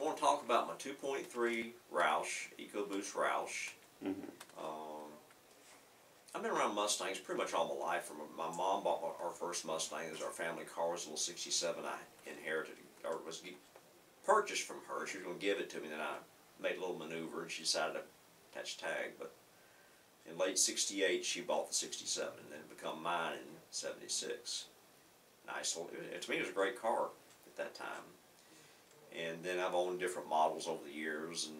I want to talk about my 2.3 ROUSH, Ecoboost ROUSH. I've been around Mustangs pretty much all my life. My mom bought our first Mustang. It was our family car. It was a little 67 I inherited, or was purchased from her. She was going to give it to me, then I made a little maneuver and she decided to attach a tag. But in late 68 she bought the 67 and then it became mine in 76. Nice little, to me it was a great car at that time. And then I've owned different models over the years, and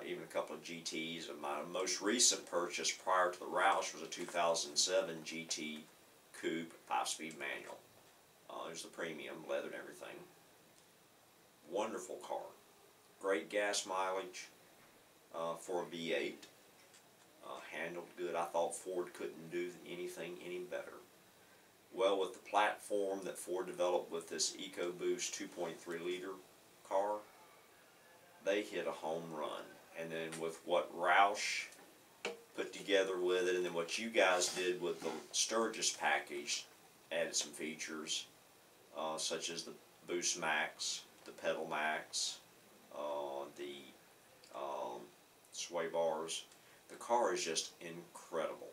even a couple of GTs. And my most recent purchase prior to the ROUSH was a 2007 GT Coupe 5-speed manual. It was the premium, leather and everything. Wonderful car. Great gas mileage for a V8. Handled good. I thought Ford couldn't do anything any better. Well, with the platform that Ford developed with this EcoBoost 2.3 liter car, they hit a home run. And then with what ROUSH put together with it, and then what you guys did with the Sturgis package, added some features such as the Boost Max, the Pedal Max, the sway bars. The car is just incredible.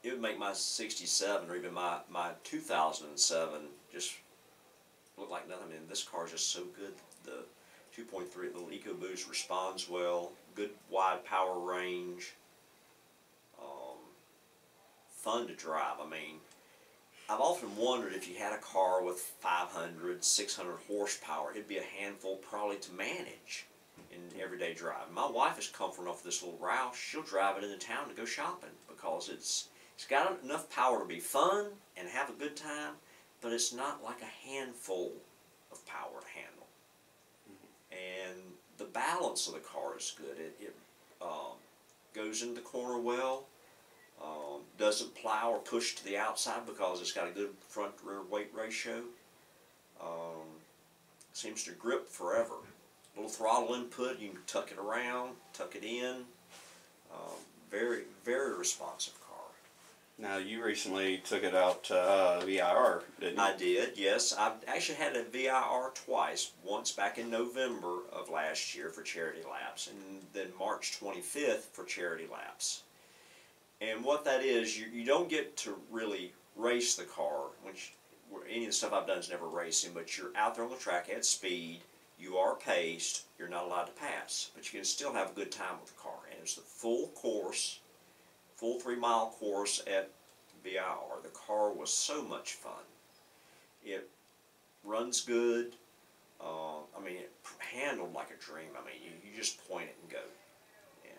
It would make my 67 or even my 2007 just look like nothing. I mean, this car is just so good. The 2.3 little EcoBoost responds well. Good wide power range. Fun to drive. I mean, I've often wondered if you had a car with 500, 600 horsepower, it'd be a handful probably to manage in everyday drive. My wife is comfortable enough with this little ROUSH. She'll drive it into town to go shopping because it's got enough power to be fun and have a good time, but it's not like a handful of power to handle. And the balance of the car is good. It goes into the corner well, doesn't plow or push to the outside because it's got a good front-rear weight ratio. Seems to grip forever. Little throttle input, you can tuck it around, tuck it in. Very, very responsive car. Now, you recently took it out to VIR, didn't you? I did, yes. I've actually had a VIR twice. Once back in November of last year for charity laps, and then March 25th for charity laps. And what that is, you don't get to really race the car, which any of the stuff I've done is never racing, but you're out there on the track at speed, you are paced, you're not allowed to pass, but you can still have a good time with the car. And it's the full course, full 3-mile course at VIR. The car was so much fun. It runs good. I mean, it handled like a dream. I mean, you just point it and go. And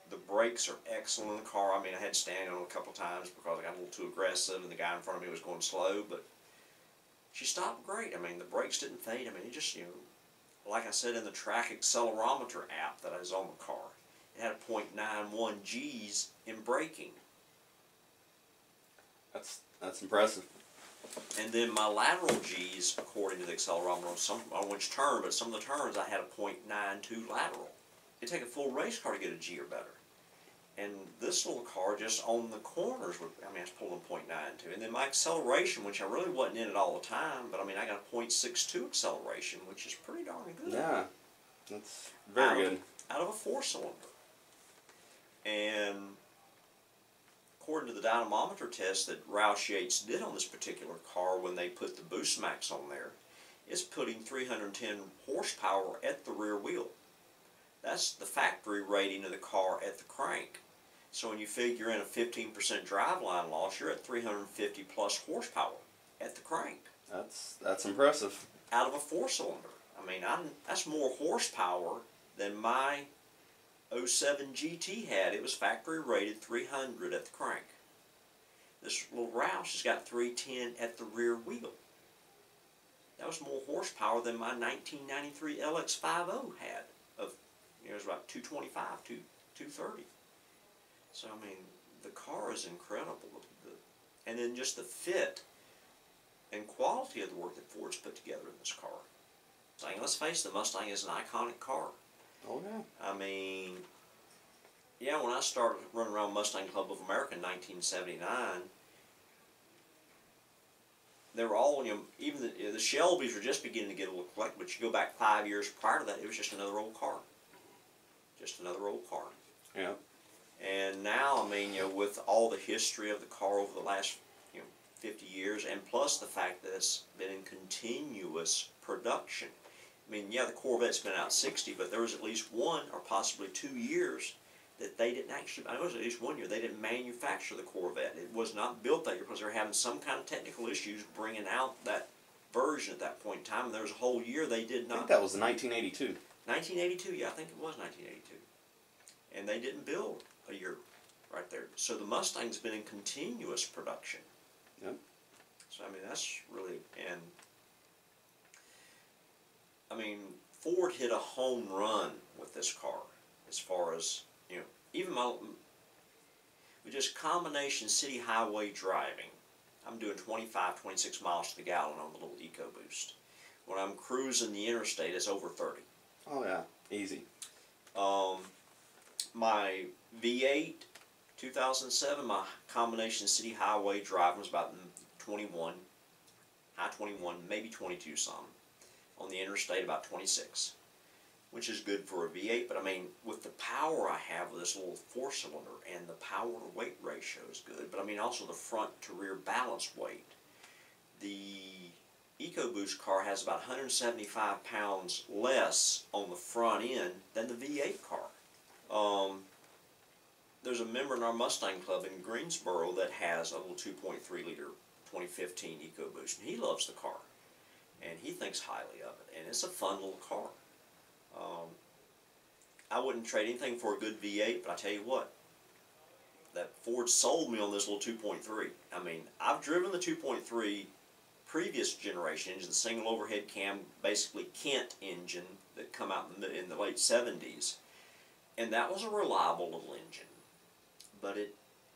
the brakes are excellent in the car. I mean, I had to stand on it a couple of times because I got a little too aggressive and the guy in front of me was going slow, but she stopped great. I mean, the brakes didn't fade. I mean, it just, like I said in the track accelerometer app that is on the car, it had a .91 G's in braking. That's impressive. And then my lateral G's, according to the accelerometer, I don't know which turn, but some of the turns I had a .92 lateral. It'd take a full race car to get a G or better. And this little car just on the corners, I mean, I was pulling .92. And then my acceleration, which I really wasn't in it all the time, but I mean, I got a .62 acceleration, which is pretty darn good. Yeah, that's very good. Out of a 4-cylinder. And according to the dynamometer test that Roush Yates did on this particular car when they put the Boost Max on there, it's putting 310 horsepower at the rear wheel. That's the factory rating of the car at the crank. So when you figure in a 15% driveline loss, you're at 350 plus horsepower at the crank. That's impressive. Out of a 4-cylinder. I mean, that's more horsepower than my 07 GT had. It was factory rated 300 at the crank. This little ROUSH has got 310 at the rear wheel. That was more horsepower than my 1993 LX50 had. It was about 225, 230. So, I mean, the car is incredible. And then just the fit and quality of the work that Ford's put together in this car. Let's face it, the Mustang is an iconic car. Oh, yeah. I mean, yeah, when I started running around Mustang Club of America in 1979, they were all, you know, even the Shelbys were just beginning to get a little collected, but you go back 5 years prior to that, it was just another old car. Just another old car. Yeah. And now, I mean, you know, with all the history of the car over the last, you know, 50 years, and plus the fact that it's been in continuous production. I mean, yeah, the Corvette's been out 60, but there was at least 1 or possibly 2 years that they didn't actually, I know it was at least 1 year, they didn't manufacture the Corvette. It was not built that year because they were having some kind of technical issues bringing out that version at that point in time, and there was a whole year they did not. I think that was 1982. 1982, yeah, I think it was 1982. And they didn't build a year right there. So the Mustang's been in continuous production. Yep. So, I mean, that's really, and, I mean, Ford hit a home run with this car as far as, you know, even with just combination city highway driving, I'm doing 25, 26 miles to the gallon on the little EcoBoost. When I'm cruising the interstate, it's over 30. Oh yeah, easy. My V8, 2007, my combination city highway driving was about 21, high 21, maybe 22 some. On the interstate, about 26. Which is good for a V8, but I mean, with the power I have with this little 4-cylinder, and the power to weight ratio is good, but I mean also the front to rear balance weight. The EcoBoost car has about 175 pounds less on the front end than the V8 car. There's a member in our Mustang Club in Greensboro that has a little 2.3 liter 2015 EcoBoost, and he loves the car, and he thinks highly of it, and it's a fun little car. I wouldn't trade anything for a good V8, but I tell you what, that Ford sold me on this little 2.3. I mean, I've driven the 2.3 previous generation engine, the single overhead cam, basically Kent engine that come out in the late 70s, and that was a reliable little engine. But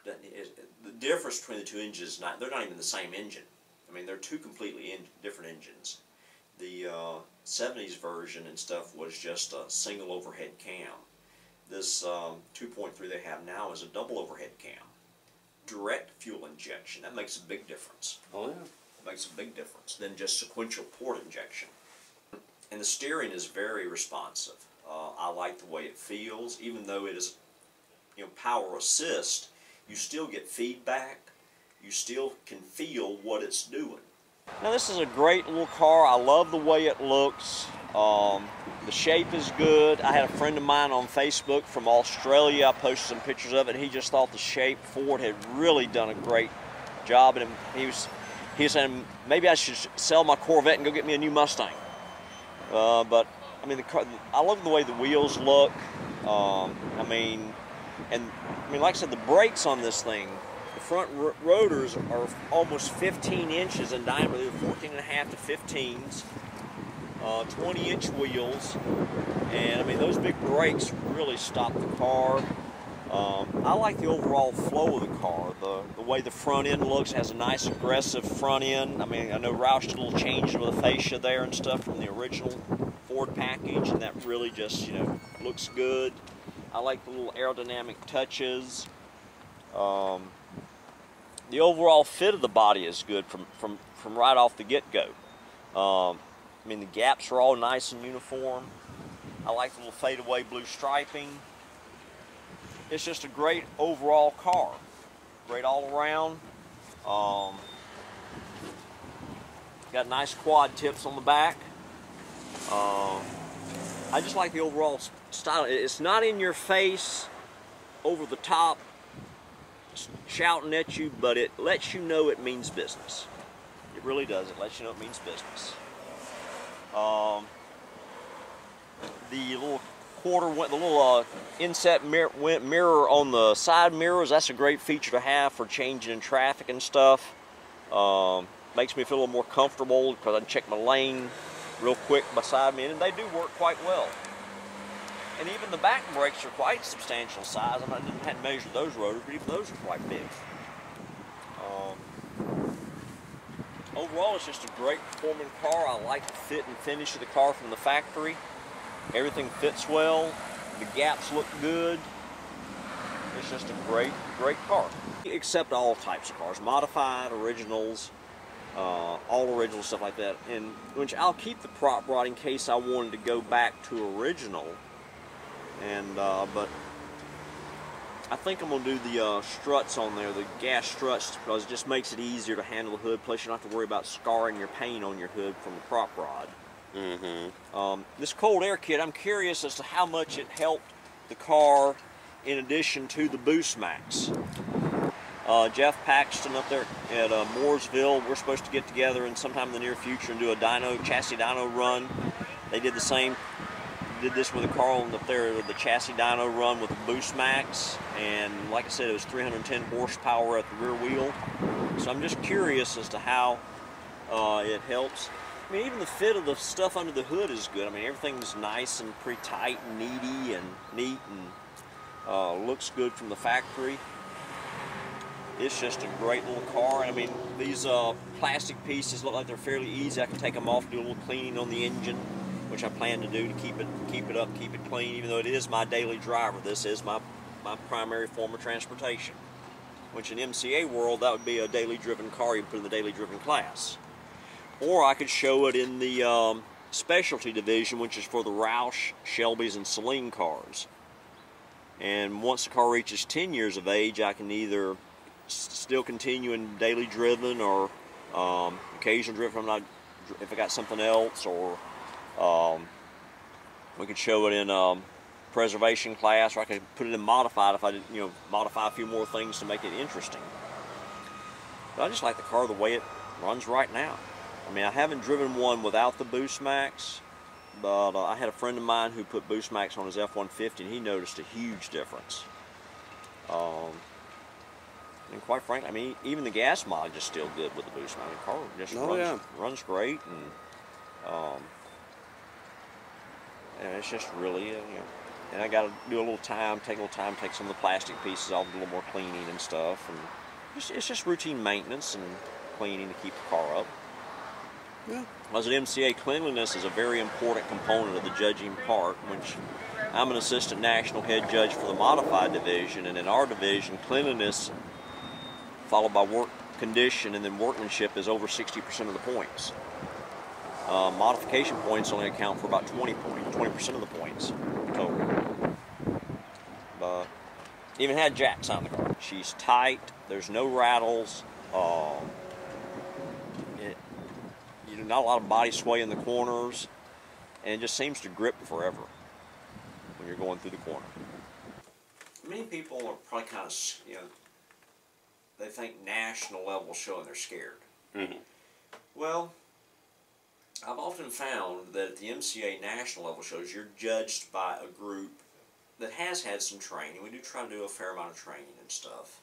the difference between the two engines, they're not even the same engine. I mean, they're two completely different engines. The 70s version and stuff was just a single overhead cam. This 2.3 they have now is a double overhead cam. Direct fuel injection. That makes a big difference. Oh yeah. It makes a big difference than just sequential port injection. And the steering is very responsive. I like the way it feels, even though it is, you know, power assist. You still get feedback. You still can feel what it's doing. Now this is a great little car. I love the way it looks. The shape is good. I had a friend of mine on Facebook from Australia. I posted some pictures of it. He just thought the shape, Ford had really done a great job. And he was saying maybe I should sell my Corvette and go get me a new Mustang. But I mean, I love the way the wheels look. I mean, like I said, the brakes on this thing. Front rotors are almost 15 inches in diameter. They're 14.5 to 15s, 20-inch wheels, and I mean those big brakes really stop the car. I like the overall flow of the car. The way the front end looks, has a nice aggressive front end. I mean, I know Roush did a little change with the fascia there and stuff from the original Ford package, and that really just, you know, looks good. I like the little aerodynamic touches. The overall fit of the body is good from right off the get-go. I mean, the gaps are all nice and uniform. I like the little fadeaway blue striping. It's just a great overall car. Great all around. Got nice quad tips on the back. I just like the overall style. It's not in your face, over the top, shouting at you, but it lets you know it means business. It really does. It lets you know it means business. The little inset mirror on the side mirrors, that's a great feature to have for changing in traffic and stuff. Makes me feel a little more comfortable because I can check my lane real quick beside me, and they do work quite well. And even the back brakes are quite substantial size. I didn't have to measure those rotors, but even those are quite big. Overall, it's just a great performing car. I like the fit and finish of the car from the factory. Everything fits well. The gaps look good. It's just a great, great car. Accept all types of cars, modified, originals. all original stuff like that. And which I'll keep the prop rod in case I wanted to go back to original. And but I think I'm gonna do the struts on there, the gas struts, because it just makes it easier to handle the hood. Plus, you don't have to worry about scarring your paint on your hood from the prop rod. This cold air kit, I'm curious as to how much it helped the car in addition to the Boost Max. Jeff Paxton up there at Mooresville, we're supposed to get together in sometime in the near future and do a chassis dyno run. They did the same, did this with a car up there with the chassis dyno run with the Boost Max, and like I said, it was 310 horsepower at the rear wheel. So I'm just curious as to how it helps. I mean, even the fit of the stuff under the hood is good. I mean, everything's nice and pretty tight and neat and looks good from the factory. It's just a great little car. And I mean, these plastic pieces look like they're fairly easy. I can take them off, do a little cleaning on the engine, which I plan to do to keep it clean. Even though it is my daily driver, this is my primary form of transportation. Which in MCA world, that would be a daily driven car. You put in the daily driven class. Or I could show it in the specialty division, which is for the Roush, Shelbys, and Saleen cars. And once the car reaches 10 years of age, I can either still continue in daily driven or occasional driven if I got something else, or we could show it in preservation class, or I could put it in modified if I did, modify a few more things to make it interesting. But I just like the car the way it runs right now. I mean, I haven't driven one without the Boost Max, but I had a friend of mine who put Boost Max on his F-150, and he noticed a huge difference. And quite frankly, I mean, even the gas mileage is still good with the Boost Max. The car just runs great, and it's just really, and I got to do a little time, take some of the plastic pieces off, do a little more cleaning and stuff, and it's just routine maintenance and cleaning to keep the car up. Yeah. As an MCA, cleanliness is a very important component of the judging part, which I'm an assistant national head judge for the modified division, and in our division, cleanliness followed by work condition and then workmanship is over 60% of the points. Modification points only account for about 20% of the points total. But even had jacks on the car. She's tight, there's no rattles. Not a lot of body sway in the corners, and it just seems to grip forever when you're going through the corner. Many people are probably kind of, they think national level showing they're scared. Well, I've often found that at the MCA national level shows, you're judged by a group that has had some training. We do try to do a fair amount of training and stuff.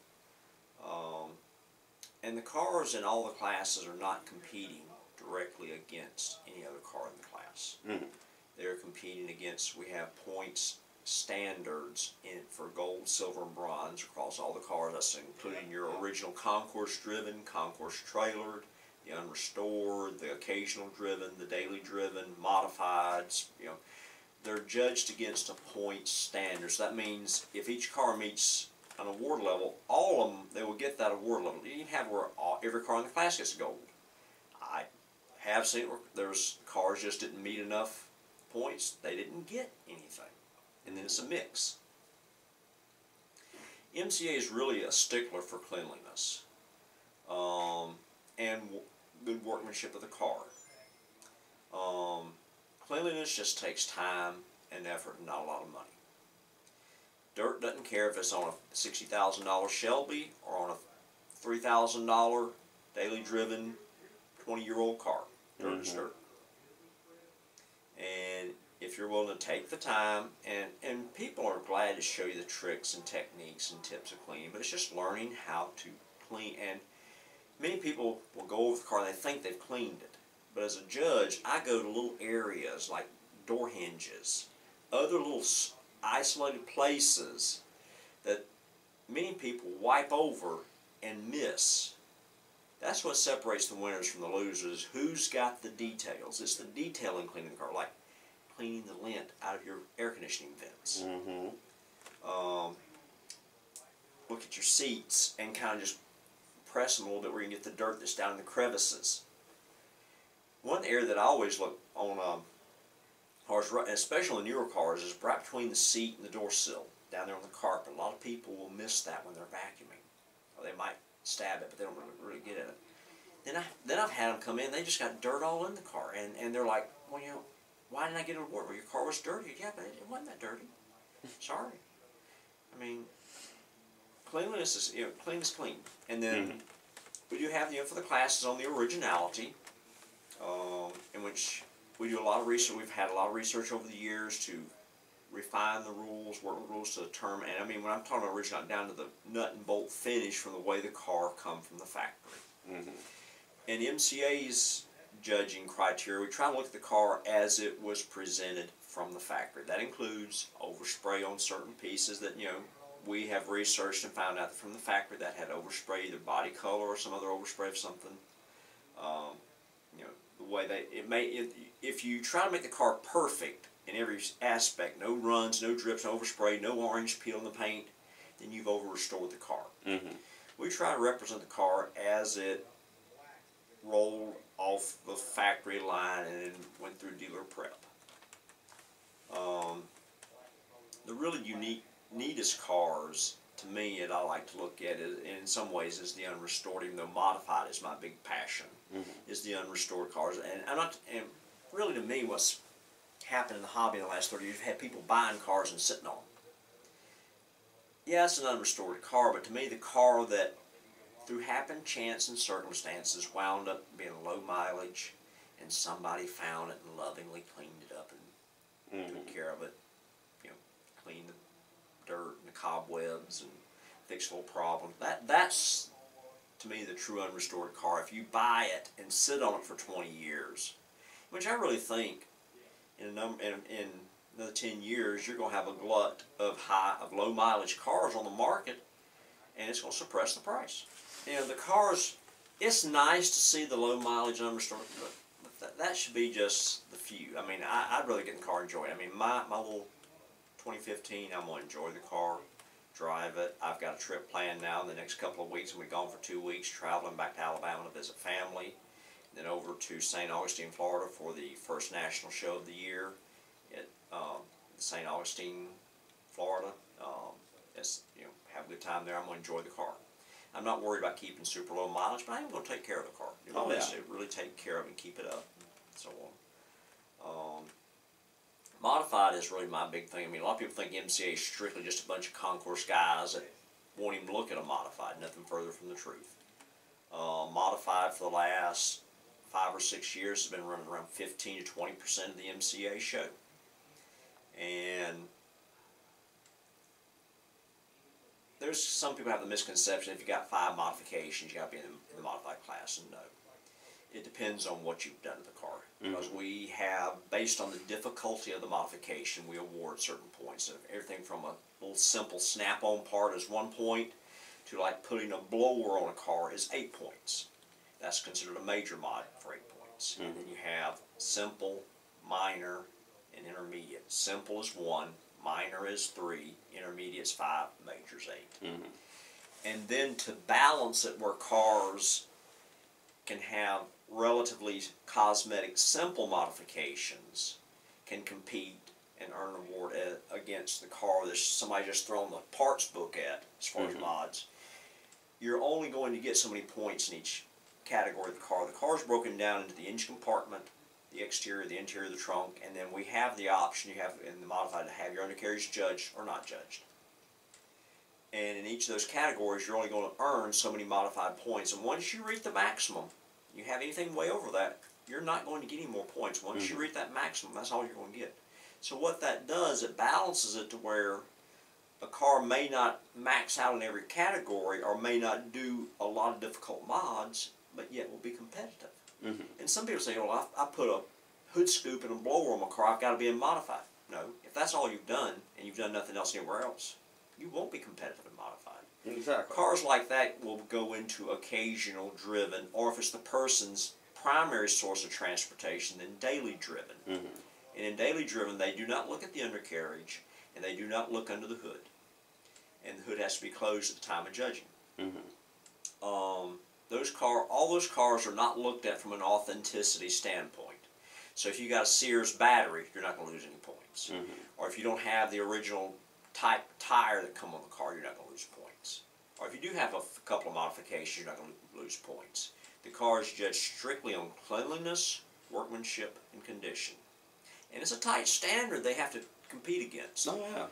And the cars in all the classes are not competing directly against any other car in the class. They're competing against, we have points standards for gold, silver, and bronze across all the cars. That's including your original concourse driven, concourse trailered, the unrestored, the occasional driven, the daily driven, modifieds. They're judged against a point standard. So that means if each car meets an award level, all of them, they will get that award level. You can have where every car in the class gets gold. I have seen where there's cars just didn't meet enough points, they didn't get anything. And then it's a mix. MCA is really a stickler for cleanliness and good workmanship of the car. Cleanliness just takes time and effort and not a lot of money. Dirt doesn't care if it's on a $60,000 Shelby or on a $3,000 daily driven 20-year-old car. Dirt is dirt. And if you're willing to take the time, and people are glad to show you the tricks and techniques and tips of cleaning, but it's just learning how to clean. And many people will go over the car and they think they've cleaned it. But as a judge, I go to little areas like door hinges, other little isolated places that many people wipe over and miss. That's what separates the winners from the losers. Who's got the details? It's the detailing cleaning the car, like cleaning the lint out of your air conditioning vents. Look at your seats and kind of just press them a little bit where you can get the dirt that's down in the crevices. One area that I always look on cars, especially on newer cars, is right between the seat and the door sill, down there on the carpet. A lot of people will miss that when they're vacuuming. Or they might stab it, but they don't really get at it. Then I've had them come in, they just got dirt all in the car, and they're like, well, you know, why didn't I get an award? Well, your car was dirty. Yeah, but it wasn't that dirty. Sorry. I mean, cleanliness is, you know, clean is clean. And then we do have, you know, for the classes on the originality, in which we do a lot of research. We've had a lot of research over the years to refine the rules, work with rules to determine. And I mean, when I'm talking about original, down to the nut and bolt finish from the way the car come from the factory. And MCA's judging criteria, we try to look at the car as it was presented from the factory. That includes overspray on certain pieces that, you know, we have researched and found out that from the factory that had overspray, either body color or some other overspray of something. You know, the way if you try to make the car perfect in every aspect, no runs, no drips, no overspray, no orange peel in the paint, then you've over-restored the car. We try to represent the car as it rolled off the factory line and then went through dealer prep. The really neatest cars to me that I like to look at it in some ways is the unrestored, even though modified is my big passion, is the unrestored cars. And really to me what's happened in the hobby in the last 30 years, you've had people buying cars and sitting on them. Yeah, it's an unrestored car, but to me the car that through happen, chance, and circumstances wound up being low mileage, and somebody found it and lovingly cleaned it up and took care of it. You know, cleaned the dirt and the cobwebs and fixed little problems. That's to me the true unrestored car. If you buy it and sit on it for 20 years, which I really think in another 10 years you're going to have a glut of low mileage cars on the market, and it's going to suppress the price. You know, the cars, it's nice to see the low mileage unrestored, but that should be just the few. I mean, I'd rather get in the car and enjoy it. I mean, my little 2015, I'm going to enjoy the car, drive it. I've got a trip planned now in the next couple of weeks. We'll be gone for 2 weeks, traveling back to Alabama to visit family, then over to St. Augustine, Florida for the first national show of the year at St. Augustine, Florida. You know, have a good time there. I'm going to enjoy the car. I'm not worried about keeping super low mileage, but I am going to take care of the car. You know, really take care of it and keep it up, and so on. Modified is really my big thing. I mean, a lot of people think MCA is strictly just a bunch of concourse guys that won't even look at a modified. Nothing further from the truth. Modified for the last 5 or 6 years has been running around 15 to 20% of the MCA show, and there's some people have the misconception if you got 5 modifications, you got to be in the modified class. And no, it depends on what you've done to the car. Because we have, based on the difficulty of the modification, we award certain points. So everything from a little simple snap-on part is 1 point to like putting a blower on a car is 8 points. That's considered a major mod for 8 points. And then you have simple, minor, and intermediate. Simple is 1. Minor is 3, intermediate is 5, major is 8. And then to balance it where cars can have relatively cosmetic simple modifications, can compete and earn an award against the car that somebody just thrown the parts book at as far as mods, you're only going to get so many points in each category of the car. The car is broken down into the engine compartment, the exterior, the interior of the trunk, and then we have the option, you have in the modified, to have your undercarriage judged or not judged. And in each of those categories, you're only going to earn so many modified points. And once you reach the maximum, you have anything way over that, you're not going to get any more points. Once you reach that maximum, that's all you're going to get. So what that does, it balances it to where a car may not max out in every category or may not do a lot of difficult mods, but yet will be competitive. And some people say, well, I put a hood scoop and a blower on my car, I've got to be in modified. No, if that's all you've done and you've done nothing else anywhere else, you won't be competitive in modified. Exactly. Cars like that will go into occasional driven, or if it's the person's primary source of transportation, then daily driven. And in daily driven, they do not look at the undercarriage and they do not look under the hood. And the hood has to be closed at the time of judging. all those cars are not looked at from an authenticity standpoint. So if you got a Sears battery, you're not going to lose any points. Mm-hmm. Or if you don't have the original type tire that come on the car, you're not going to lose points. Or if you do have a couple of modifications, you're not going to lose points. The car is judged strictly on cleanliness, workmanship, and condition. And it's a tight standard they have to compete against. Oh, yeah.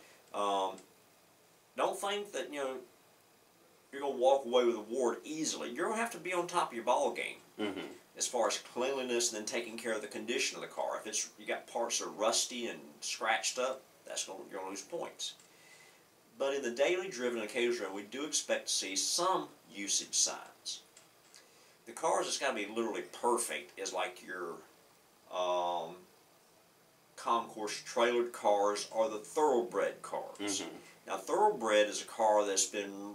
Don't think that, you're going to walk away with an award easily. You're going to have to be on top of your ball game. Mm-hmm. As far as cleanliness and then taking care of the condition of the car. If you got parts that are rusty and scratched up, you're going to lose points. But in the daily driven and occasional driven, we do expect to see some usage signs. The cars that's got to be literally perfect is like your concourse trailered cars or the thoroughbred cars. Mm-hmm. Now, thoroughbred is a car that's been,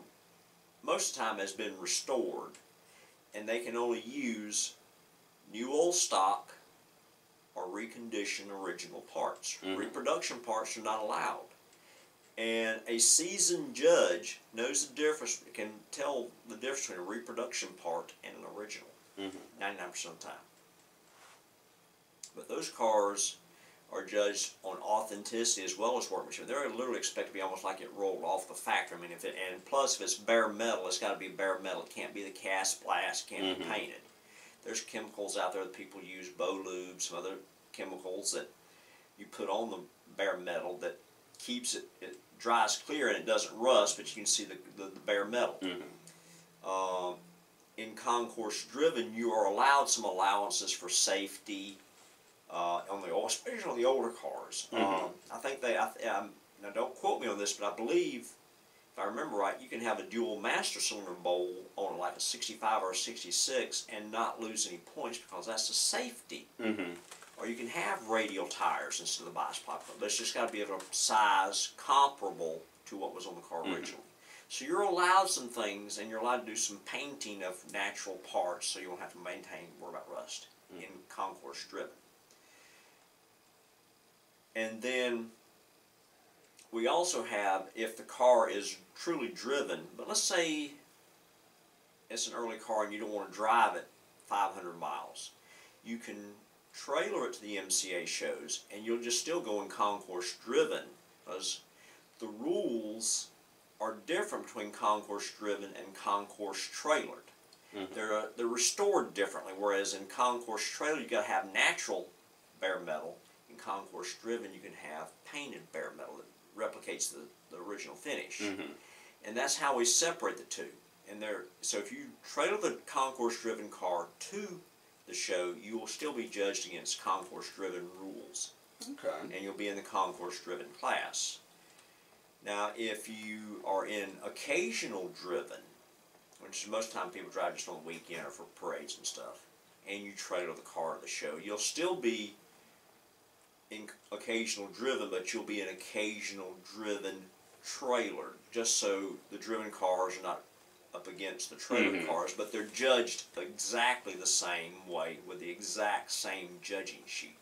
most of the time has been restored, and they can only use new old stock or reconditioned original parts. Mm-hmm. Reproduction parts are not allowed. And a seasoned judge knows the difference, can tell the difference between a reproduction part and an original, 99% of the time. But those cars are judged on authenticity as well as workmanship. They're literally expected to be almost like it rolled off the factory. I mean, and plus if it's bare metal, it's got to be bare metal. It can't be the cast blast, can't be painted. There's chemicals out there that people use, Bolube, some other chemicals that you put on the bare metal that keeps it dries clear and it doesn't rust, but you can see the bare metal. In concourse driven, you are allowed some allowances for safety especially on the older cars. I think now don't quote me on this, but I believe, if I remember right, you can have a dual master cylinder bowl on like a 65 or a 66 and not lose any points because that's a safety. Or you can have radial tires instead of the bias platform, but it's just got to be of a size comparable to what was on the car originally. So you're allowed some things, and you're allowed to do some painting of natural parts, so you won't have to worry about rust in concourse driven. And then we also have, if the car is truly driven, but let's say it's an early car and you don't want to drive it 500 miles, you can trailer it to the MCA shows and you'll just still go in concourse driven, because the rules are different between concourse driven and concourse trailered. They're restored differently, whereas in concourse trailer you got to have natural bare metal. In concourse driven you can have painted bare metal that replicates the original finish. And that's how we separate the two. And so if you trailer the concourse driven car to the show, you will still be judged against concourse driven rules. And you'll be in the concourse driven class. Now if you are in occasional driven, which most of the time people drive just on the weekend or for parades and stuff, and you trailer the car at the show, you'll still be in occasional driven, but you'll be an occasional driven trailer, just so the driven cars are not up against the trailer cars, but they're judged exactly the same way with the exact same judging sheet.